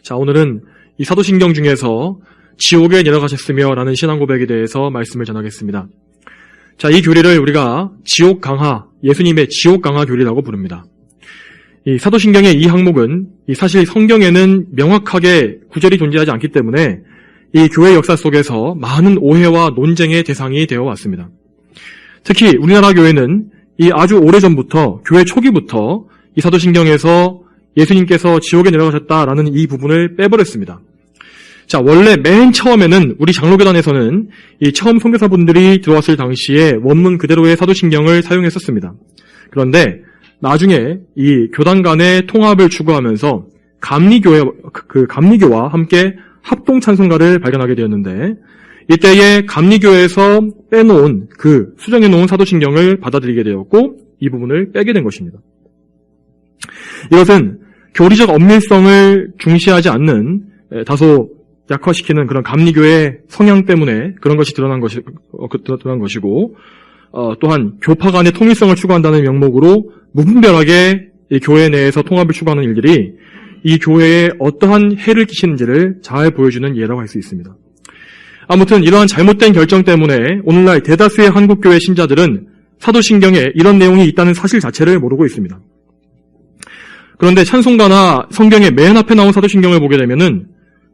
자, 오늘은 이 사도신경 중에서 지옥에 내려가셨으며 라는 신앙 고백에 대해서 말씀을 전하겠습니다. 자, 이 교리를 우리가 지옥 강화, 예수님의 지옥 강화 교리라고 부릅니다. 이 사도신경의 이 항목은 사실 성경에는 명확하게 구절이 존재하지 않기 때문에 이 교회 역사 속에서 많은 오해와 논쟁의 대상이 되어 왔습니다. 특히 우리나라 교회는 이 아주 오래전부터, 교회 초기부터 이 사도신경에서 예수님께서 지옥에 내려가셨다라는 이 부분을 빼버렸습니다. 자, 원래 맨 처음에는 우리 장로교단에서는 이 처음 선교사분들이 들어왔을 당시에 원문 그대로의 사도신경을 사용했었습니다. 그런데 나중에 이 교단 간의 통합을 추구하면서 감리교와 함께 합동 찬송가를 발견하게 되었는데, 이때에 감리교에서 빼놓은 수정해놓은 사도신경을 받아들이게 되었고, 이 부분을 빼게 된 것입니다. 이것은 교리적 엄밀성을 중시하지 않는 다소 약화시키는 그런 감리교의 성향 때문에 그런 것이 드러난 것이고, 또한 교파 간의 통일성을 추구한다는 명목으로 무분별하게 이 교회 내에서 통합을 추구하는 일들이 이 교회에 어떠한 해를 끼치는지를 잘 보여주는 예라고 할 수 있습니다. 아무튼 이러한 잘못된 결정 때문에 오늘날 대다수의 한국교회 신자들은 사도신경에 이런 내용이 있다는 사실 자체를 모르고 있습니다. 그런데 찬송가나 성경의 맨 앞에 나온 사도신경을 보게 되면은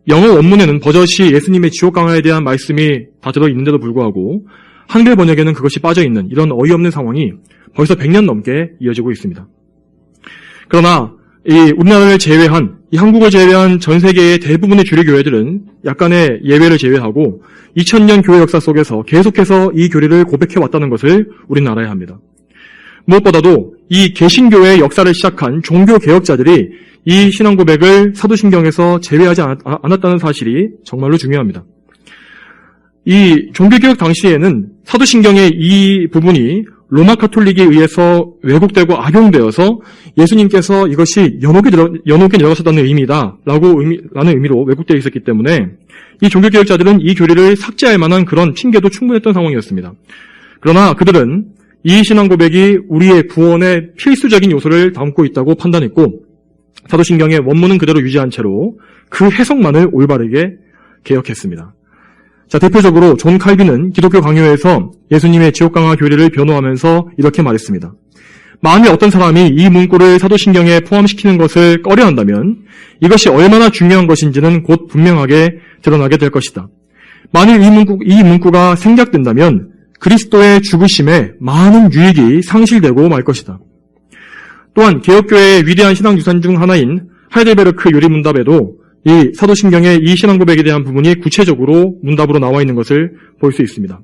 영어 원문에는 버젓이 예수님의 지옥 강화에 대한 말씀이 다 들어있는데도 불구하고 한글 번역에는 그것이 빠져있는 이런 어이없는 상황이 벌써 100년 넘게 이어지고 있습니다. 그러나 우리나라를 제외한, 한국을 제외한 전 세계의 대부분의 주류 교회들은 약간의 예외를 제외하고 2000년 교회 역사 속에서 계속해서 이 교리를 고백해왔다는 것을 우리는 알아야 합니다. 무엇보다도 이 개신교회의 역사를 시작한 종교개혁자들이 이 신앙 고백을 사도신경에서 제외하지 않았다는 사실이 정말로 중요합니다. 이 종교개혁 당시에는 사도신경의 이 부분이 로마 카톨릭에 의해서 왜곡되고 악용되어서 예수님께서 이것이 연옥에 내려가셨다는 라는 의미로 왜곡되어 있었기 때문에 이 종교개혁자들은 이 교리를 삭제할 만한 그런 핑계도 충분했던 상황이었습니다. 그러나 그들은 이 신앙 고백이 우리의 구원의 필수적인 요소를 담고 있다고 판단했고, 사도신경의 원문은 그대로 유지한 채로 그 해석만을 올바르게 개혁했습니다. 자, 대표적으로 존 칼빈은 기독교 강요에서 예수님의 지옥 강화 교리를 변호하면서 이렇게 말했습니다. 만일 어떤 사람이 이 문구를 사도신경에 포함시키는 것을 꺼려한다면 이것이 얼마나 중요한 것인지는 곧 분명하게 드러나게 될 것이다. 만일 이 문구가 생략된다면 그리스도의 죽으심에 많은 유익이 상실되고 말 것이다. 또한 개혁교회의 위대한 신앙유산 중 하나인 하이델베르크 요리문답에도 이 사도신경의 이 신앙 고백에 대한 부분이 구체적으로 문답으로 나와 있는 것을 볼 수 있습니다.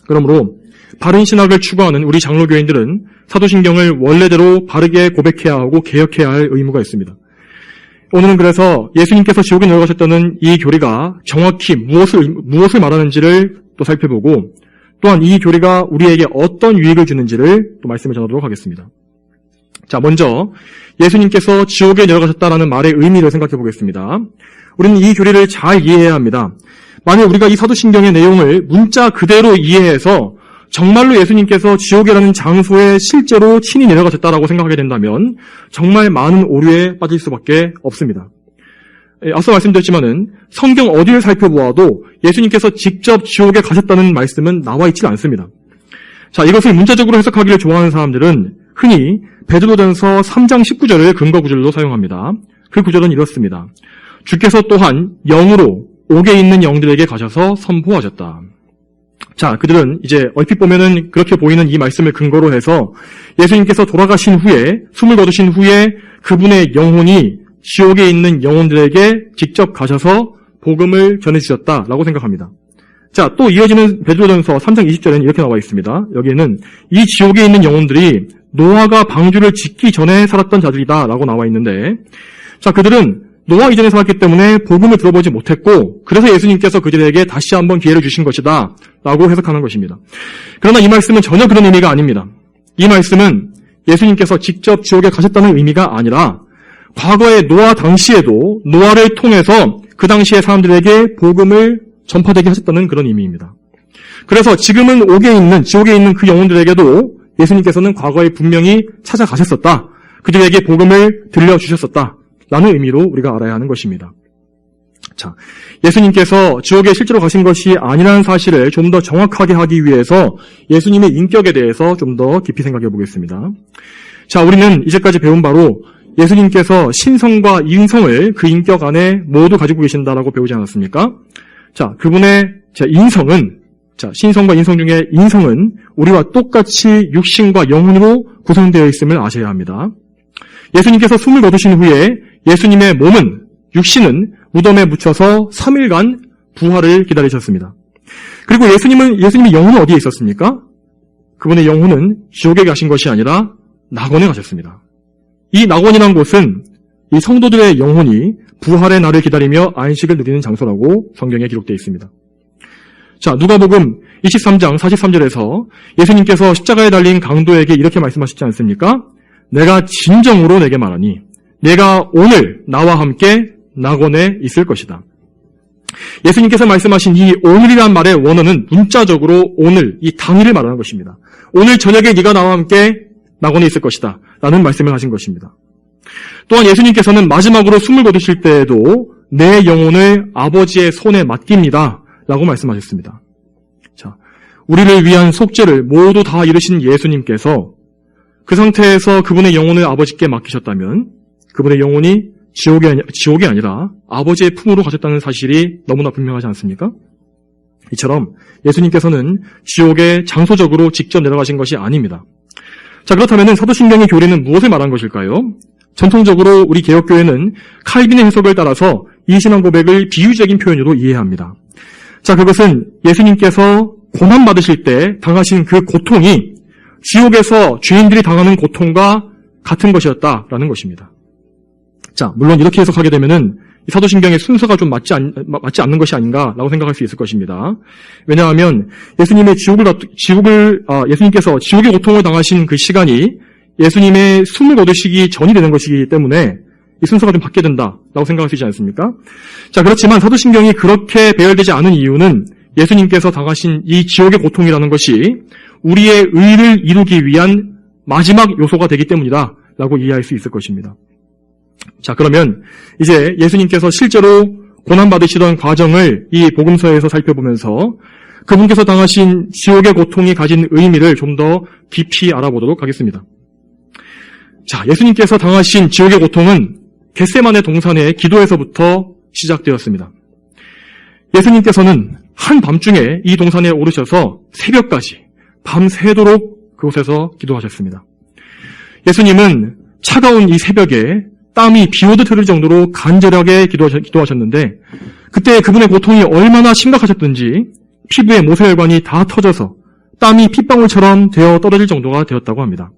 그러므로 바른 신학을 추구하는 우리 장로교인들은 사도신경을 원래대로 바르게 고백해야 하고 개혁해야 할 의무가 있습니다. 오늘은 그래서 예수님께서 지옥에 내려가셨다는 이 교리가 정확히 무엇을 말하는지를 또 살펴보고, 또한 이 교리가 우리에게 어떤 유익을 주는지를 또 말씀을 전하도록 하겠습니다. 자, 먼저 예수님께서 지옥에 내려가셨다라는 말의 의미를 생각해 보겠습니다. 우리는 이 교리를 잘 이해해야 합니다. 만약 우리가 이 사도신경의 내용을 문자 그대로 이해해서 정말로 예수님께서 지옥이라는 장소에 실제로 친히 내려가셨다라고 생각하게 된다면 정말 많은 오류에 빠질 수밖에 없습니다. 앞서 말씀드렸지만은 성경 어디를 살펴보아도 예수님께서 직접 지옥에 가셨다는 말씀은 나와 있지 않습니다. 자, 이것을 문자적으로 해석하기를 좋아하는 사람들은 흔히 베드로전서 3장 19절을 근거 구절로 사용합니다. 그 구절은 이렇습니다. 주께서 또한 영으로 옥에 있는 영들에게 가셔서 선포하셨다. 자, 그들은 이제 얼핏 보면은 그렇게 보이는 이 말씀을 근거로 해서 예수님께서 돌아가신 후에, 숨을 거두신 후에 그분의 영혼이 지옥에 있는 영혼들에게 직접 가셔서 복음을 전해주셨다라고 생각합니다. 자, 또 이어지는 베드로전서 3장 20절에는 이렇게 나와 있습니다. 여기에는 이 지옥에 있는 영혼들이 노아가 방주를 짓기 전에 살았던 자들이다 라고 나와 있는데, 자, 그들은 노아 이전에 살았기 때문에 복음을 들어보지 못했고, 그래서 예수님께서 그들에게 다시 한번 기회를 주신 것이다 라고 해석하는 것입니다. 그러나 이 말씀은 전혀 그런 의미가 아닙니다. 이 말씀은 예수님께서 직접 지옥에 가셨다는 의미가 아니라 과거의 노아 당시에도 노아를 통해서 그 당시의 사람들에게 복음을 전파되게 하셨다는 그런 의미입니다. 그래서 지금은 지옥에 있는 그 영혼들에게도 예수님께서는 과거에 분명히 찾아가셨었다. 그들에게 복음을 들려주셨었다. 라는 의미로 우리가 알아야 하는 것입니다. 자, 예수님께서 지옥에 실제로 가신 것이 아니라는 사실을 좀 더 정확하게 하기 위해서 예수님의 인격에 대해서 좀 더 깊이 생각해 보겠습니다. 자, 우리는 이제까지 배운 바로 예수님께서 신성과 인성을 그 인격 안에 모두 가지고 계신다라고 배우지 않았습니까? 자, 그분의 인성은, 신성과 인성 중에 인성은 우리와 똑같이 육신과 영혼으로 구성되어 있음을 아셔야 합니다. 예수님께서 숨을 거두신 후에 예수님의 몸은, 육신은 무덤에 묻혀서 3일간 부활을 기다리셨습니다. 그리고 예수님의 영혼은 어디에 있었습니까? 그분의 영혼은 지옥에 가신 것이 아니라 낙원에 가셨습니다. 이 낙원이란 곳은 이 성도들의 영혼이 부활의 날을 기다리며 안식을 누리는 장소라고 성경에 기록되어 있습니다. 자, 누가복음 23장 43절에서 예수님께서 십자가에 달린 강도에게 이렇게 말씀하시지 않습니까? 내가 진정으로 내게 말하니 내가 오늘 나와 함께 낙원에 있을 것이다. 예수님께서 말씀하신 이 오늘이란 말의 원어는 문자적으로 오늘, 이 당일을 말하는 것입니다. 오늘 저녁에 네가 나와 함께 낙원에 있을 것이다 라는 말씀을 하신 것입니다. 또한 예수님께서는 마지막으로 숨을 거두실 때에도 내 영혼을 아버지의 손에 맡깁니다 라고 말씀하셨습니다. 자, 우리를 위한 속죄를 모두 다 이루신 예수님께서 그 상태에서 그분의 영혼을 아버지께 맡기셨다면 그분의 영혼이 지옥이 아니라 아버지의 품으로 가셨다는 사실이 너무나 분명하지 않습니까? 이처럼 예수님께서는 지옥에 장소적으로 직접 내려가신 것이 아닙니다. 자, 그렇다면 사도신경의 교리는 무엇을 말한 것일까요? 전통적으로 우리 개혁교회는 칼빈의 해석을 따라서 이 신앙 고백을 비유적인 표현으로 이해합니다. 자, 그것은 예수님께서 고난받으실 때 당하신 그 고통이 지옥에서 죄인들이 당하는 고통과 같은 것이었다라는 것입니다. 자, 물론 이렇게 해석하게 되면은 사도신경의 순서가 좀 맞지 않는 것이 아닌가라고 생각할 수 있을 것입니다. 왜냐하면 예수님께서 지옥의 고통을 당하신 그 시간이 예수님의 숨을 거두시기 전이 되는 것이기 때문에 이 순서가 좀 바뀌게 된다라고 생각할 수 있지 않습니까? 자, 그렇지만 사도신경이 그렇게 배열되지 않은 이유는 예수님께서 당하신 이 지옥의 고통이라는 것이 우리의 의를 이루기 위한 마지막 요소가 되기 때문이다라고 이해할 수 있을 것입니다. 자, 그러면 이제 예수님께서 실제로 고난받으시던 과정을 이 복음서에서 살펴보면서 그분께서 당하신 지옥의 고통이 가진 의미를 좀 더 깊이 알아보도록 하겠습니다. 자, 예수님께서 당하신 지옥의 고통은 겟세마네 동산의 기도에서부터 시작되었습니다. 예수님께서는 한밤중에 이 동산에 오르셔서 새벽까지 밤새도록 그곳에서 기도하셨습니다. 예수님은 차가운 이 새벽에 땀이 비오듯 흐를 정도로 간절하게 기도하셨는데 그때 그분의 고통이 얼마나 심각하셨든지 피부의 모세혈관이 다 터져서 땀이 핏방울처럼 되어 떨어질 정도가 되었다고 합니다.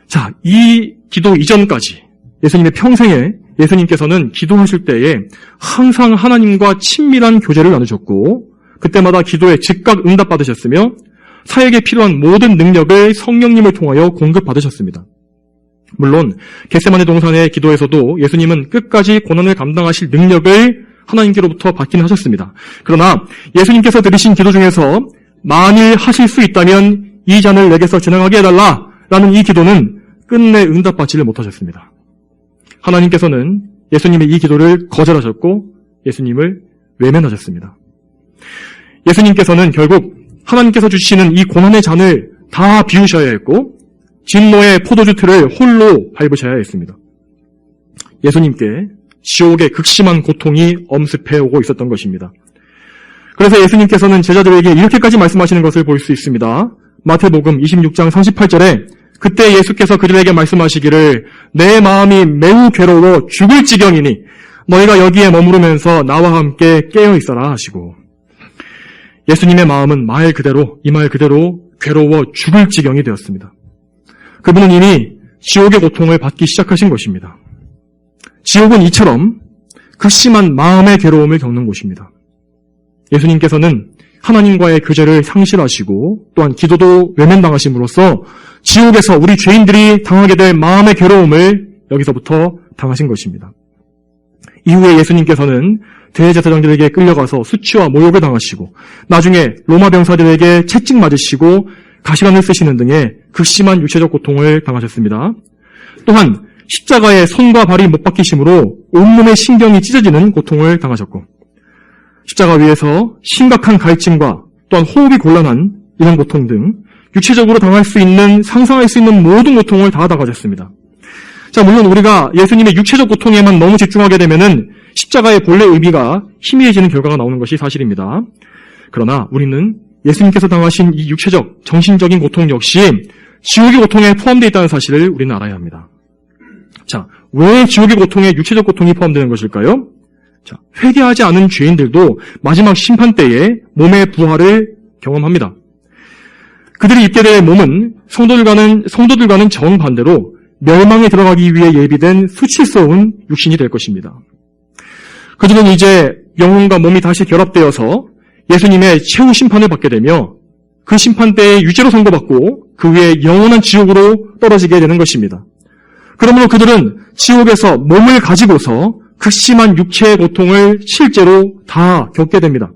자, 이 기도 이전까지 예수님의 평생에 예수님께서는 기도하실 때에 항상 하나님과 친밀한 교제를 나누셨고 그때마다 기도에 즉각 응답받으셨으며 사역에 필요한 모든 능력을 성령님을 통하여 공급받으셨습니다. 물론 겟세마네 동산의 기도에서도 예수님은 끝까지 고난을 감당하실 능력을 하나님께로부터 받긴 하셨습니다. 그러나 예수님께서 드리신 기도 중에서 만일 하실 수 있다면 이 잔을 내게서 지나가게 해달라라는 이 기도는 끝내 응답받지를 못하셨습니다. 하나님께서는 예수님의 이 기도를 거절하셨고 예수님을 외면하셨습니다. 예수님께서는 결국 하나님께서 주시는 이 고난의 잔을 다 비우셔야 했고 진노의 포도주 틀을 홀로 밟으셔야 했습니다. 예수님께 지옥의 극심한 고통이 엄습해오고 있었던 것입니다. 그래서 예수님께서는 제자들에게 이렇게까지 말씀하시는 것을 볼 수 있습니다. 마태복음 26장 38절에 그때 예수께서 그들에게 말씀하시기를 내 마음이 매우 괴로워 죽을 지경이니 너희가 여기에 머무르면서 나와 함께 깨어 있어라 하시고 예수님의 마음은 이 말 그대로 괴로워 죽을 지경이 되었습니다. 그분은 이미 지옥의 고통을 받기 시작하신 것입니다. 지옥은 이처럼 극심한 마음의 괴로움을 겪는 곳입니다. 예수님께서는 하나님과의 교제를 상실하시고 또한 기도도 외면당하심으로써 지옥에서 우리 죄인들이 당하게 될 마음의 괴로움을 여기서부터 당하신 것입니다. 이후에 예수님께서는 대제사장들에게 끌려가서 수치와 모욕을 당하시고 나중에 로마 병사들에게 채찍 맞으시고 가시관을 쓰시는 등의 극심한 육체적 고통을 당하셨습니다. 또한 십자가에 손과 발이 못 박히심으로 온몸의 신경이 찢어지는 고통을 당하셨고, 십자가 위에서 심각한 갈증과 또한 호흡이 곤란한 이런 고통 등 육체적으로 당할 수 있는, 상상할 수 있는 모든 고통을 다 당하셨습니다. 자, 물론 우리가 예수님의 육체적 고통에만 너무 집중하게 되면은 십자가의 본래 의미가 희미해지는 결과가 나오는 것이 사실입니다. 그러나 우리는 예수님께서 당하신 이 육체적, 정신적인 고통 역시 지옥의 고통에 포함되어 있다는 사실을 우리는 알아야 합니다. 자, 왜 지옥의 고통에 육체적 고통이 포함되는 것일까요? 자, 회개하지 않은 죄인들도 마지막 심판 때에 몸의 부활을 경험합니다. 그들이 입게 될 몸은 성도들과는 정반대로 멸망에 들어가기 위해 예비된 수치스러운 육신이 될 것입니다. 그들은 이제 영혼과 몸이 다시 결합되어서 예수님의 최후 심판을 받게 되며 그 심판 때에 유죄로 선고받고 그 후에 영원한 지옥으로 떨어지게 되는 것입니다. 그러므로 그들은 지옥에서 몸을 가지고서 극심한 육체의 고통을 실제로 다 겪게 됩니다.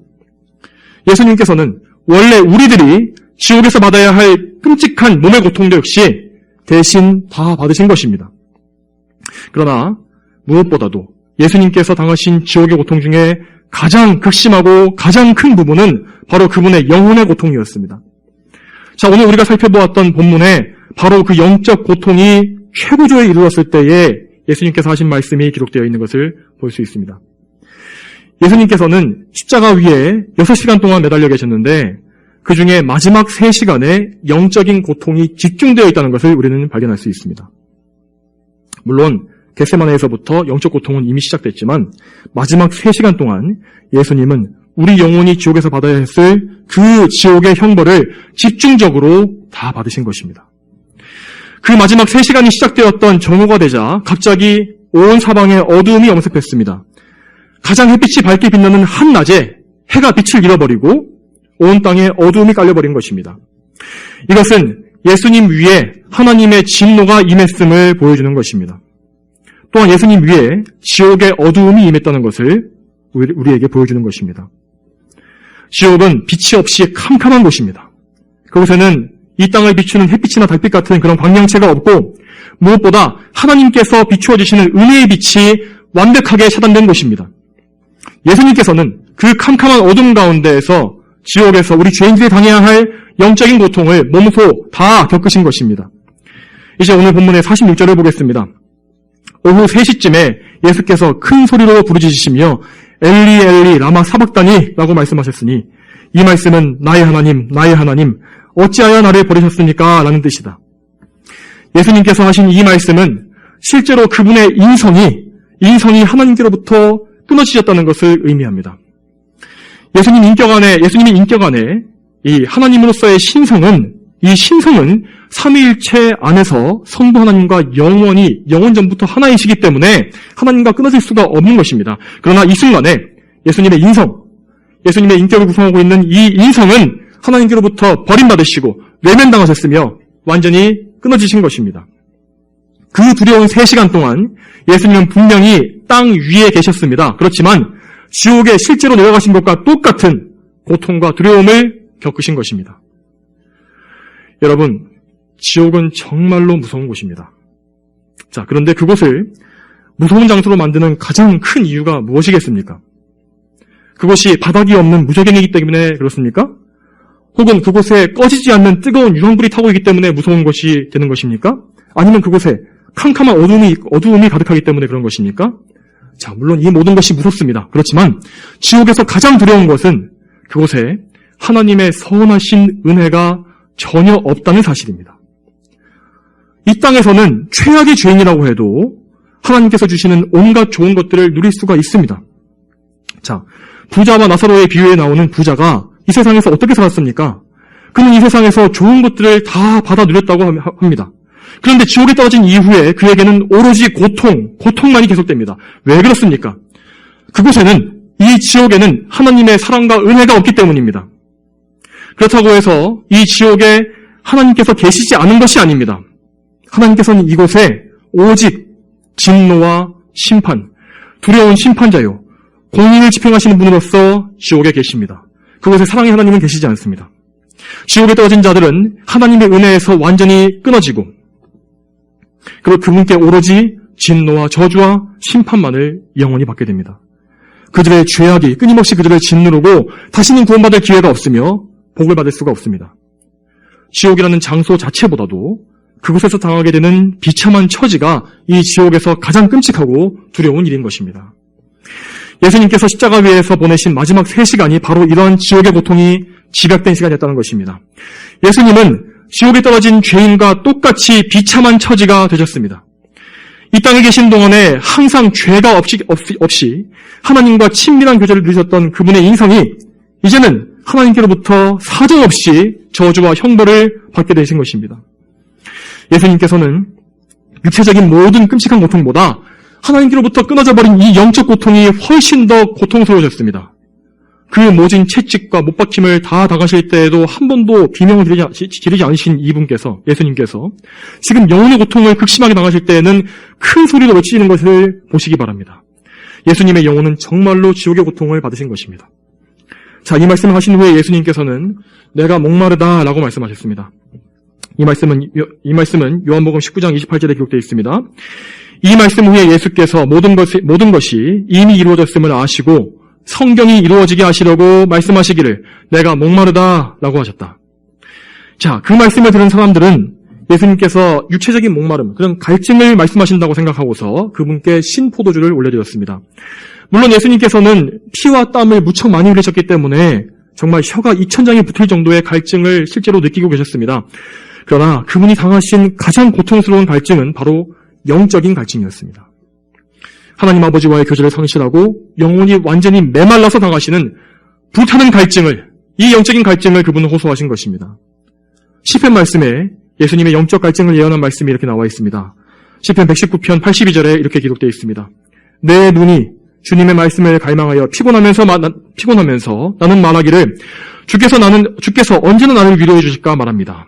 예수님께서는 원래 우리들이 지옥에서 받아야 할 끔찍한 몸의 고통도 역시 대신 다 받으신 것입니다. 그러나 무엇보다도 예수님께서 당하신 지옥의 고통 중에 가장 극심하고 가장 큰 부분은 바로 그분의 영혼의 고통이었습니다. 자, 오늘 우리가 살펴보았던 본문에 바로 그 영적 고통이 최고조에 이르렀을 때에 예수님께서 하신 말씀이 기록되어 있는 것을 볼 수 있습니다. 예수님께서는 십자가 위에 6시간 동안 매달려 계셨는데 그 중에 마지막 3시간에 영적인 고통이 집중되어 있다는 것을 우리는 발견할 수 있습니다. 물론 겟세마네에서부터 영적 고통은 이미 시작됐지만 마지막 3시간 동안 예수님은 우리 영혼이 지옥에서 받아야 했을 그 지옥의 형벌을 집중적으로 다 받으신 것입니다. 그 마지막 3시간이 시작되었던 정오가 되자 갑자기 온 사방에 어두움이 엄습했습니다. 가장 햇빛이 밝게 빛나는 한낮에 해가 빛을 잃어버리고 온 땅에 어두움이 깔려버린 것입니다. 이것은 예수님 위에 하나님의 진노가 임했음을 보여주는 것입니다. 또한 예수님 위에 지옥의 어두움이 임했다는 것을 우리에게 보여주는 것입니다. 지옥은 빛이 없이 캄캄한 곳입니다. 그곳에는 이 땅을 비추는 햇빛이나 달빛 같은 그런 광명체가 없고 무엇보다 하나님께서 비추어 주시는 은혜의 빛이 완벽하게 차단된 곳입니다. 예수님께서는 그 캄캄한 어둠 가운데에서 지옥에서 우리 죄인들이 당해야 할 영적인 고통을 몸소 다 겪으신 것입니다. 이제 오늘 본문의 46절을 보겠습니다. 오후 3시쯤에 예수께서 큰 소리로 부르짖으시며 엘리 엘리 라마 사박다니 라고 말씀하셨으니 이 말씀은 나의 하나님 어찌하여 나를 버리셨습니까? 라는 뜻이다. 예수님께서 하신 이 말씀은 실제로 그분의 인성이 하나님께로부터 끊어지셨다는 것을 의미합니다. 예수님의 인격 안에 이 하나님으로서의 신성은 삼위일체 안에서 성부 하나님과 영원 전부터 하나이시기 때문에 하나님과 끊어질 수가 없는 것입니다. 그러나 이 순간에 예수님의 인격을 구성하고 있는 이 인성은 하나님께로부터 버림받으시고 외면당하셨으며 완전히 끊어지신 것입니다. 그 두려운 3시간 동안 예수님은 분명히 땅 위에 계셨습니다. 그렇지만 지옥에 실제로 내려가신 것과 똑같은 고통과 두려움을 겪으신 것입니다. 여러분, 지옥은 정말로 무서운 곳입니다. 자, 그런데 그곳을 무서운 장소로 만드는 가장 큰 이유가 무엇이겠습니까? 그곳이 바닥이 없는 무저갱이기 때문에 그렇습니까? 혹은 그곳에 꺼지지 않는 뜨거운 유황불이 타고 있기 때문에 무서운 것이 되는 것입니까? 아니면 그곳에 캄캄한 어두움이 가득하기 때문에 그런 것입니까? 자, 물론 이 모든 것이 무섭습니다. 그렇지만 지옥에서 가장 두려운 것은 그곳에 하나님의 선하신 은혜가 전혀 없다는 사실입니다. 이 땅에서는 최악의 죄인이라고 해도 하나님께서 주시는 온갖 좋은 것들을 누릴 수가 있습니다. 자, 부자와 나사로의 비유에 나오는 부자가 이 세상에서 어떻게 살았습니까? 그는 이 세상에서 좋은 것들을 다 받아 누렸다고 합니다. 그런데 지옥에 떨어진 이후에 그에게는 오로지 고통만이 계속됩니다. 왜 그렇습니까? 그곳에는, 이 지옥에는 하나님의 사랑과 은혜가 없기 때문입니다. 그렇다고 해서 이 지옥에 하나님께서 계시지 않은 것이 아닙니다. 하나님께서는 이곳에 오직 진노와 심판, 두려운 심판자요, 공의를 집행하시는 분으로서 지옥에 계십니다. 그곳에 사랑의 하나님은 계시지 않습니다. 지옥에 떨어진 자들은 하나님의 은혜에서 완전히 끊어지고 그리고 그분께 오로지 진노와 저주와 심판만을 영원히 받게 됩니다. 그들의 죄악이 끊임없이 그들을 짓누르고 다시는 구원받을 기회가 없으며 복을 받을 수가 없습니다. 지옥이라는 장소 자체보다도 그곳에서 당하게 되는 비참한 처지가 이 지옥에서 가장 끔찍하고 두려운 일인 것입니다. 예수님께서 십자가 위에서 보내신 마지막 3시간이 바로 이런 지옥의 고통이 집약된 시간이었다는 것입니다. 예수님은 지옥에 떨어진 죄인과 똑같이 비참한 처지가 되셨습니다. 이 땅에 계신 동안에 항상 죄가 없이 하나님과 친밀한 교제를 누리셨던 그분의 인성이 이제는 하나님께로부터 사정없이 저주와 형벌을 받게 되신 것입니다. 예수님께서는 육체적인 모든 끔찍한 고통보다 하나님께로부터 끊어져 버린 이 영적 고통이 훨씬 더 고통스러우셨습니다. 그 모진 채찍과 못박힘을 다 당하실 때에도 한 번도 비명을 지르지 않으신 이분께서, 예수님께서 지금 영혼의 고통을 극심하게 당하실 때에는 큰 소리로 외치는 것을 보시기 바랍니다. 예수님의 영혼은 정말로 지옥의 고통을 받으신 것입니다. 자, 이 말씀을 하신 후에 예수님께서는 내가 목마르다 라고 말씀하셨습니다. 이 말씀은 요한복음 19장 28절에 기록되어 있습니다. 이 말씀 후에 예수께서 모든 것이 이미 이루어졌음을 아시고 성경이 이루어지게 하시려고 말씀하시기를 내가 목마르다 라고 하셨다. 자, 그 말씀을 들은 사람들은 예수님께서 육체적인 목마름, 그런 갈증을 말씀하신다고 생각하고서 그분께 신포도주를 올려드렸습니다. 물론 예수님께서는 피와 땀을 무척 많이 흘리셨기 때문에 정말 혀가 2000장이 붙을 정도의 갈증을 실제로 느끼고 계셨습니다. 그러나 그분이 당하신 가장 고통스러운 갈증은 바로 영적인 갈증이었습니다. 하나님 아버지와의 교제를 상실하고 영혼이 완전히 메말라서 당하시는 불타는 갈증을, 이 영적인 갈증을 그분은 호소하신 것입니다. 시편 말씀에 예수님의 영적 갈증을 예언한 말씀이 이렇게 나와 있습니다. 시편 119편 82절에 이렇게 기록되어 있습니다. 내 눈이 주님의 말씀을 갈망하여 피곤하면서 나는 말하기를 주께서 언제나 나를 위로해 주실까 말합니다.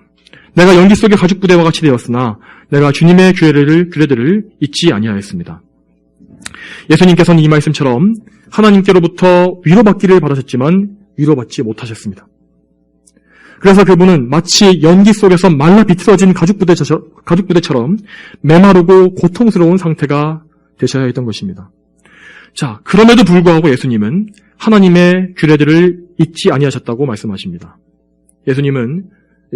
내가 연기 속의 가죽 부대와 같이 되었으나 내가 주님의 규례들을 잊지 아니하였습니다. 예수님께서는 이 말씀처럼 하나님께로부터 위로받기를 바라셨지만 위로받지 못하셨습니다. 그래서 그분은 마치 연기 속에서 말라 비틀어진 가죽부대처럼 메마르고 고통스러운 상태가 되셔야 했던 것입니다. 자, 그럼에도 불구하고 예수님은 하나님의 규례들을 잊지 아니하셨다고 말씀하십니다. 예수님은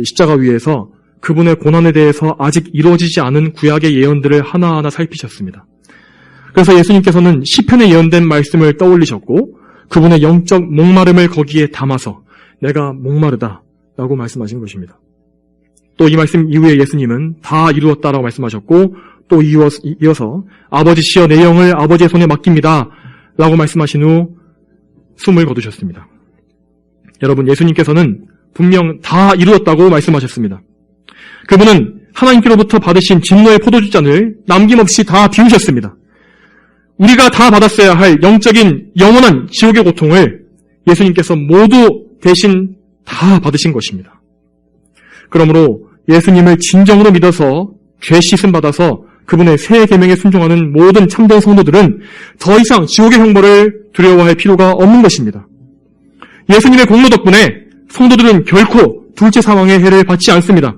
십자가 위에서 그분의 고난에 대해서 아직 이루어지지 않은 구약의 예언들을 하나하나 살피셨습니다. 그래서 예수님께서는 시편에 예언된 말씀을 떠올리셨고 그분의 영적 목마름을 거기에 담아서 내가 목마르다 라고 말씀하신 것입니다. 또 이 말씀 이후에 예수님은 다 이루었다라고 말씀하셨고 또 이어서 아버지시여 내 영을 아버지의 손에 맡깁니다 라고 말씀하신 후 숨을 거두셨습니다. 여러분, 예수님께서는 분명 다 이루었다고 말씀하셨습니다. 그분은 하나님께로부터 받으신 진노의 포도주잔을 남김없이 다 비우셨습니다. 우리가 다 받았어야 할 영적인 영원한 지옥의 고통을 예수님께서 모두 대신 다 받으신 것입니다. 그러므로 예수님을 진정으로 믿어서 죄 씻음 받아서 그분의 새 계명에 순종하는 모든 참된 성도들은 더 이상 지옥의 형벌을 두려워할 필요가 없는 것입니다. 예수님의 공로 덕분에 성도들은 결코 둘째 사망의 해를 받지 않습니다.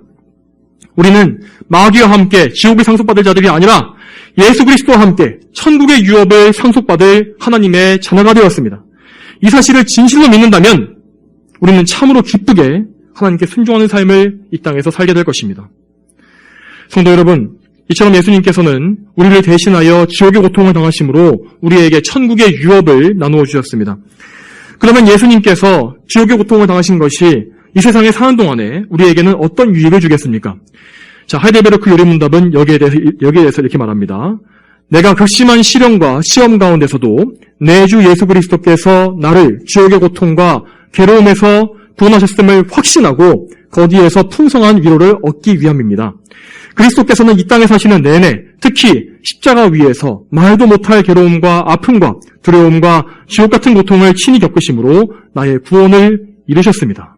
우리는 마귀와 함께 지옥을 상속받을 자들이 아니라 예수 그리스도와 함께 천국의 유업을 상속받을 하나님의 자녀가 되었습니다. 이 사실을 진실로 믿는다면 우리는 참으로 기쁘게 하나님께 순종하는 삶을 이 땅에서 살게 될 것입니다. 성도 여러분, 이처럼 예수님께서는 우리를 대신하여 지옥의 고통을 당하심으로 우리에게 천국의 유업을 나누어 주셨습니다. 그러면 예수님께서 지옥의 고통을 당하신 것이 이 세상에 사는 동안에 우리에게는 어떤 유익을 주겠습니까? 자, 하이델베르크 요리문답은 여기에 대해서 이렇게 말합니다. 내가 극심한 시련과 시험 가운데서도 내 주 예수 그리스도께서 나를 지옥의 고통과 괴로움에서 구원하셨음을 확신하고 거기에서 풍성한 위로를 얻기 위함입니다. 그리스도께서는 이 땅에 사시는 내내 특히 십자가 위에서 말도 못할 괴로움과 아픔과 두려움과 지옥 같은 고통을 친히 겪으심으로 나의 구원을 이루셨습니다.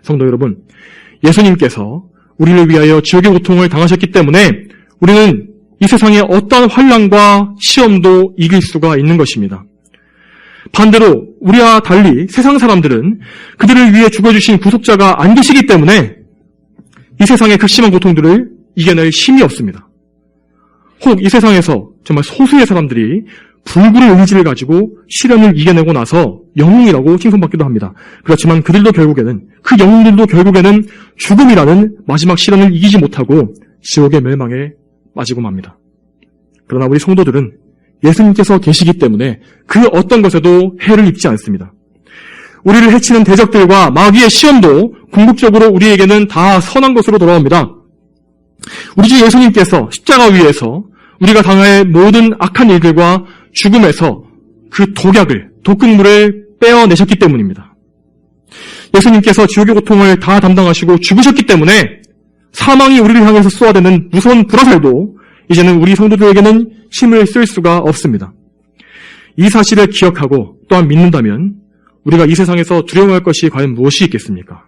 성도 여러분, 예수님께서 우리를 위하여 지옥의 고통을 당하셨기 때문에 우리는 이 세상의 어떠한 환난과 시험도 이길 수가 있는 것입니다. 반대로 우리와 달리 세상 사람들은 그들을 위해 죽어주신 구속자가 안 계시기 때문에 이 세상의 극심한 고통들을 이겨낼 힘이 없습니다. 혹 이 세상에서 정말 소수의 사람들이 불굴의 의지를 가지고 시련을 이겨내고 나서 영웅이라고 칭송받기도 합니다. 그렇지만 그 영웅들도 결국에는 죽음이라는 마지막 시련을 이기지 못하고 지옥의 멸망에 빠지고 맙니다. 그러나 우리 성도들은 예수님께서 계시기 때문에 그 어떤 것에도 해를 입지 않습니다. 우리를 해치는 대적들과 마귀의 시험도 궁극적으로 우리에게는 다 선한 것으로 돌아옵니다. 우리 주 예수님께서 십자가 위에서 우리가 당할 모든 악한 일들과 죽음에서 그 독극물을 빼어내셨기 때문입니다. 예수님께서 지옥의 고통을 다 담당하시고 죽으셨기 때문에 사망이 우리를 향해서 쏘아대는 무서운 불화살도 이제는 우리 성도들에게는 힘을 쓸 수가 없습니다. 이 사실을 기억하고 또한 믿는다면 우리가 이 세상에서 두려워할 것이 과연 무엇이 있겠습니까?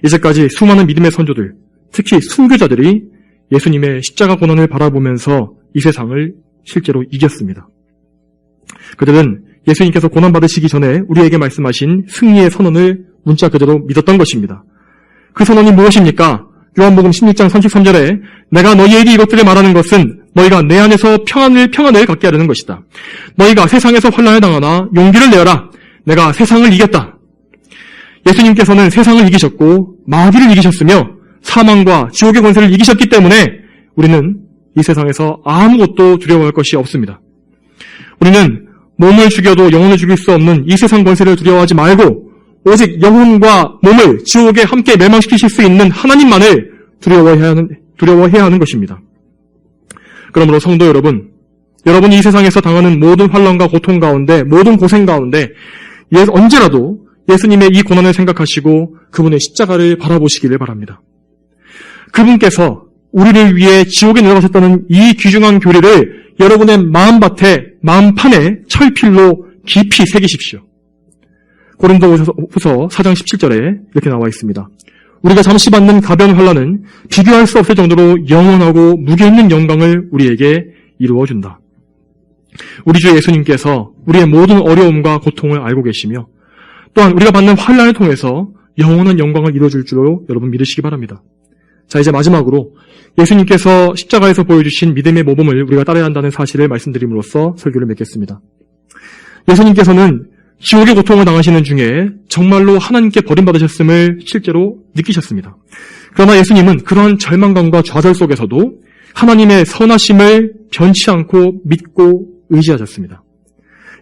이제까지 수많은 믿음의 선조들, 특히 순교자들이 예수님의 십자가 고난을 바라보면서 이 세상을 실제로 이겼습니다. 그들은 예수님께서 고난받으시기 전에 우리에게 말씀하신 승리의 선언을 문자 그대로 믿었던 것입니다. 그 선언이 무엇입니까? 요한복음 16장 33절에 내가 너희에게 이것들을 말하는 것은 너희가 내 안에서 평안을 갖게 하려는 것이다. 너희가 세상에서 환난을 당하나 용기를 내어라. 내가 세상을 이겼다. 예수님께서는 세상을 이기셨고 마귀를 이기셨으며 사망과 지옥의 권세를 이기셨기 때문에 우리는 이 세상에서 아무것도 두려워할 것이 없습니다. 우리는 몸을 죽여도 영혼을 죽일 수 없는 이 세상 권세를 두려워하지 말고 오직 영혼과 몸을 지옥에 함께 멸망시키실 수 있는 하나님만을 두려워해야 하는 것입니다. 그러므로 성도 여러분, 여러분이 이 세상에서 당하는 모든 환난과 고통 가운데, 모든 고생 가운데 언제라도 예수님의 이 고난을 생각하시고 그분의 십자가를 바라보시기를 바랍니다. 그분께서 우리를 위해 지옥에 내려가셨다는 이 귀중한 교리를 여러분의 마음판에 철필로 깊이 새기십시오. 고린도후서 4장 17절에 이렇게 나와 있습니다. 우리가 잠시 받는 가벼운 환난은 비교할 수 없을 정도로 영원하고 무게 있는 영광을 우리에게 이루어준다. 우리 주 예수님께서 우리의 모든 어려움과 고통을 알고 계시며 또한 우리가 받는 환난을 통해서 영원한 영광을 이루어줄 줄로 여러분 믿으시기 바랍니다. 자, 이제 마지막으로 예수님께서 십자가에서 보여주신 믿음의 모범을 우리가 따라야 한다는 사실을 말씀드림으로써 설교를 맺겠습니다. 예수님께서는 지옥의 고통을 당하시는 중에 정말로 하나님께 버림받으셨음을 실제로 느끼셨습니다. 그러나 예수님은 그러한 절망감과 좌절 속에서도 하나님의 선하심을 변치 않고 믿고 의지하셨습니다.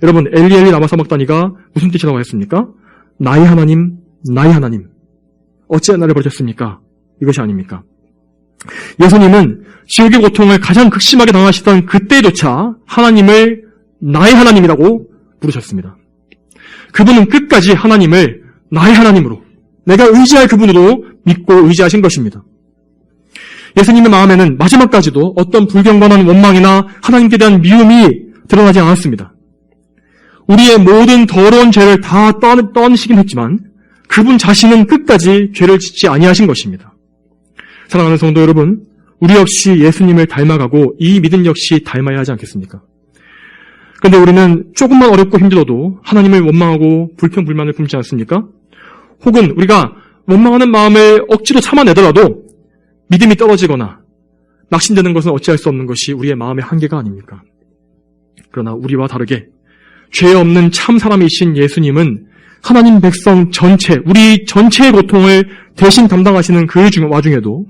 여러분, 엘리 라마 사박다니가 무슨 뜻이라고 했습니까? 나의 하나님, 나의 하나님, 어찌 나를 버리셨습니까? 이것이 아닙니까? 예수님은 지옥의 고통을 가장 극심하게 당하시던 그때조차 하나님을 나의 하나님이라고 부르셨습니다. 그분은 끝까지 하나님을 나의 하나님으로, 내가 의지할 그분으로 믿고 의지하신 것입니다. 예수님의 마음에는 마지막까지도 어떤 불경건한 원망이나 하나님께 대한 미움이 드러나지 않았습니다. 우리의 모든 더러운 죄를 다 떠내시긴 했지만 그분 자신은 끝까지 죄를 짓지 아니하신 것입니다. 사랑하는 성도 여러분, 우리 역시 예수님을 닮아가고 이 믿음 역시 닮아야 하지 않겠습니까? 그런데 우리는 조금만 어렵고 힘들어도 하나님을 원망하고 불평불만을 품지 않습니까? 혹은 우리가 원망하는 마음을 억지로 참아내더라도 믿음이 떨어지거나 낙심되는 것은 어찌할 수 없는 것이 우리의 마음의 한계가 아닙니까? 그러나 우리와 다르게 죄 없는 참 사람이신 예수님은 하나님 백성 전체, 우리 전체의 고통을 대신 담당하시는 그 와중에도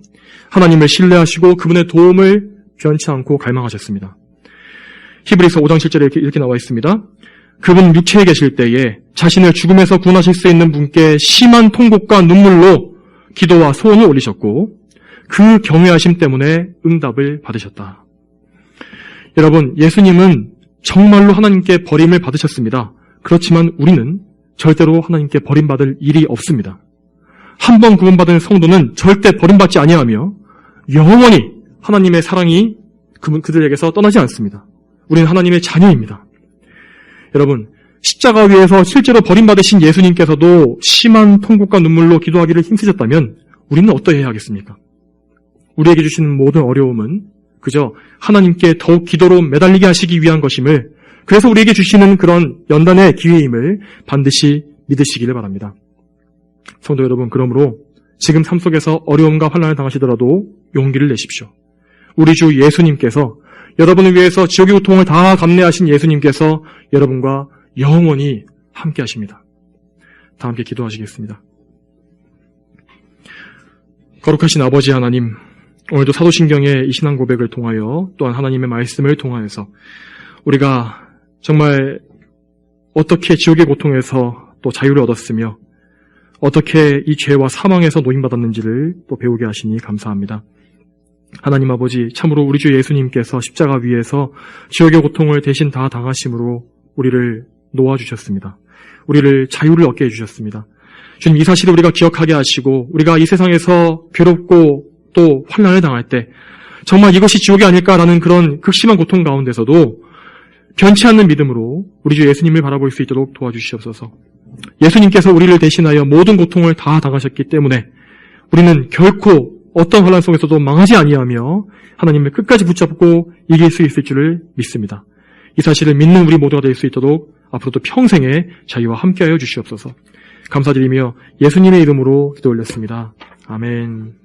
하나님을 신뢰하시고 그분의 도움을 변치 않고 갈망하셨습니다. 히브리서 5장 7절에 이렇게 나와 있습니다. 그분 육체에 계실 때에 자신을 죽음에서 구원하실 수 있는 분께 심한 통곡과 눈물로 기도와 소원을 올리셨고 그 경외하심 때문에 응답을 받으셨다. 여러분, 예수님은 정말로 하나님께 버림을 받으셨습니다. 그렇지만 우리는 절대로 하나님께 버림받을 일이 없습니다. 한 번 구원받은 성도는 절대 버림받지 아니하며 영원히 하나님의 사랑이 그들에게서 떠나지 않습니다. 우리는 하나님의 자녀입니다. 여러분, 십자가 위에서 실제로 버림받으신 예수님께서도 심한 통곡과 눈물로 기도하기를 힘쓰셨다면 우리는 어떠해야 하겠습니까? 우리에게 주시는 모든 어려움은 그저 하나님께 더욱 기도로 매달리게 하시기 위한 것임을, 그래서 우리에게 주시는 그런 연단의 기회임을 반드시 믿으시기를 바랍니다. 성도 여러분, 그러므로 지금 삶 속에서 어려움과 환난을 당하시더라도 용기를 내십시오. 우리 주 예수님께서, 여러분을 위해서 지옥의 고통을 다 감내하신 예수님께서 여러분과 영원히 함께 하십니다. 다 함께 기도하시겠습니다. 거룩하신 아버지 하나님, 오늘도 사도신경의 이 신앙 고백을 통하여 또한 하나님의 말씀을 통하여서 우리가 정말 어떻게 지옥의 고통에서 또 자유를 얻었으며 어떻게 이 죄와 사망에서 노임받았는지를 또 배우게 하시니 감사합니다. 하나님 아버지, 참으로 우리 주 예수님께서 십자가 위에서 지옥의 고통을 대신 다 당하심으로 우리를 놓아주셨습니다. 우리를 자유를 얻게 해주셨습니다. 주님, 이 사실을 우리가 기억하게 하시고 우리가 이 세상에서 괴롭고 또 환난을 당할 때 정말 이것이 지옥이 아닐까라는 그런 극심한 고통 가운데서도 변치 않는 믿음으로 우리 주 예수님을 바라볼 수 있도록 도와주시옵소서. 예수님께서 우리를 대신하여 모든 고통을 다 당하셨기 때문에 우리는 결코 어떤 환난 속에서도 망하지 아니하며 하나님을 끝까지 붙잡고 이길 수 있을 줄을 믿습니다. 이 사실을 믿는 우리 모두가 될 수 있도록 앞으로도 평생의 자유와 함께하여 주시옵소서. 감사드리며 예수님의 이름으로 기도 올렸습니다. 아멘.